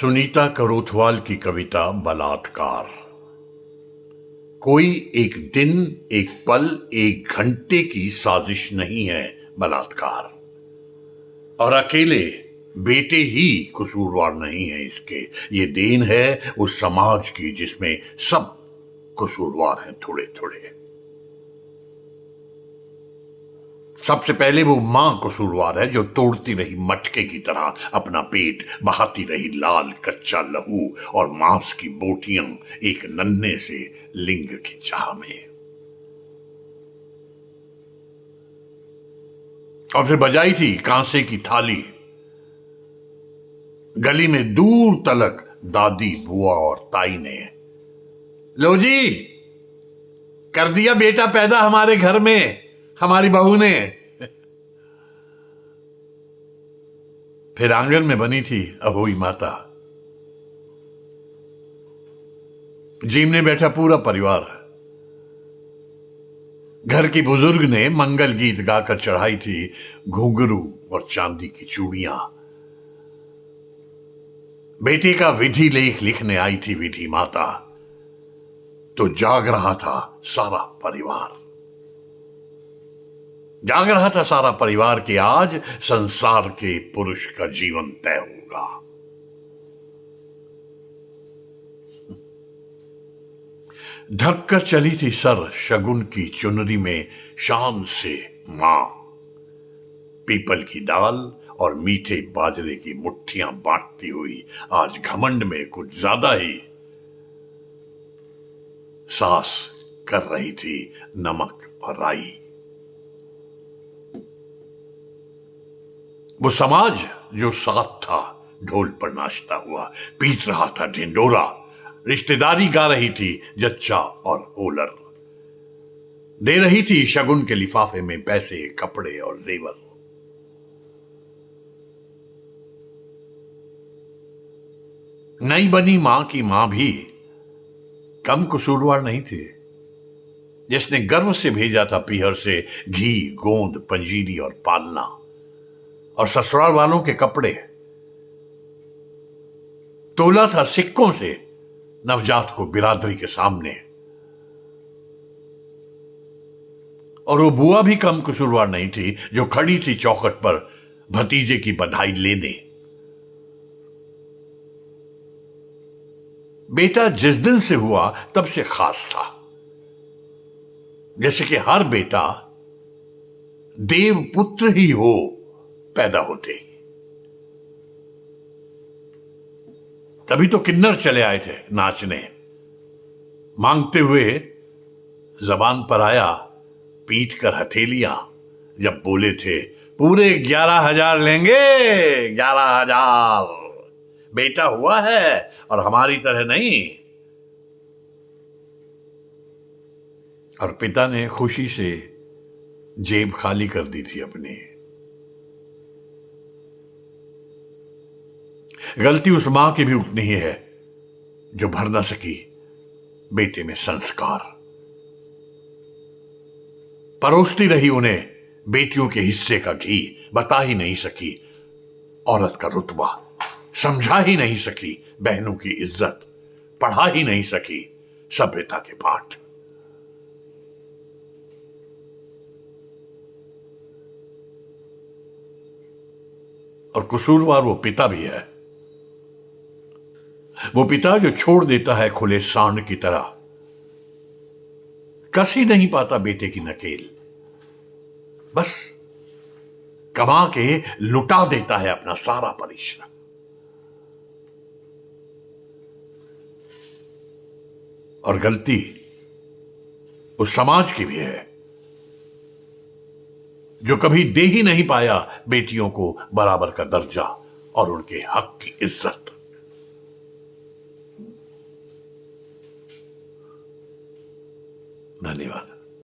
सुनीता करोथवाल की कविता बलात्कार। कोई एक दिन, एक पल, एक घंटे की साजिश नहीं है बलात्कार। और अकेले बेटे ही कसूरवार नहीं है इसके। ये देन है उस समाज की जिसमें सब कसूरवार हैं थोड़े थोड़े। सबसे पहले वो मां कसूरवार है जो तोड़ती रही मटके की तरह अपना पेट, बहाती रही लाल कच्चा लहू और मांस की बोटियां एक नन्हे से लिंग की चाह में। और फिर बजाई थी कांसे की थाली। गली में दूर तलक दादी, बुआ और ताई ने, लो जी, कर दिया बेटा पैदा हमारे घर में हमारी बहू ने। फिर आंगन में बनी थी अहोई माता। जीमने बैठा पूरा परिवार। घर की बुजुर्ग ने मंगल गीत गाकर चढ़ाई थी घुंघरू और चांदी की चूड़ियां। बेटे का विधि लेख लिखने आई थी विधि माता। तो जाग रहा था सारा परिवार। जाग रहा था सारा परिवार कि आज संसार के पुरुष का जीवन तय होगा। ढककर चली थी सर शगुन की चुनरी में शान से मां। पीपल की डाल और मीठे बाजरे की मुट्ठियां बांटती हुई आज घमंड में कुछ ज्यादा ही सास कर रही थी नमक और राई। वो समाज जो साथ था ढोल पर नाचता हुआ पीट रहा था ढिंडोरा। रिश्तेदारी गा रही थी जच्चा और होलर। दे रही थी शगुन के लिफाफे में पैसे, कपड़े और जेवर। नई बनी मां की मां भी कम कसूरवार नहीं थी, जिसने गर्व से भेजा था पीहर से घी, गोंद, पंजीरी और पालना और ससुराल वालों के कपड़े। तोला था सिक्कों से नवजात को बिरादरी के सामने। और वो बुआ भी कम कसूरवार नहीं थी जो खड़ी थी चौखट पर भतीजे की बधाई लेने। बेटा जिस दिन से हुआ तब से खास था, जैसे कि हर बेटा देव पुत्र ही हो पैदा होते ही। तभी तो किन्नर चले आए थे नाचने। मांगते हुए जबान पर आया पीट कर हथेलियां जब बोले थे पूरे 11,000 लेंगे, 11,000। बेटा हुआ है और हमारी तरह नहीं। और पिता ने खुशी से जेब खाली कर दी थी अपनी। गलती उस मां की भी उतनी ही है जो भर ना सकी बेटे में संस्कार। परोसती रही उन्हें बेटियों के हिस्से का घी, बता ही नहीं सकी औरत का रुतबा, समझा ही नहीं सकी बहनों की इज्जत, पढ़ा ही नहीं सकी सभ्यता के पाठ। और कसूरवार वो पिता भी है। वो पिता जो छोड़ देता है खुले सांड की तरह, कस ही नहीं पाता बेटे की नकेल, बस कमा के लुटा देता है अपना सारा परिश्रम। और गलती उस समाज की भी है जो कभी दे ही नहीं पाया बेटियों को बराबर का दर्जा और उनके हक की इज्जत। धन्यवाद।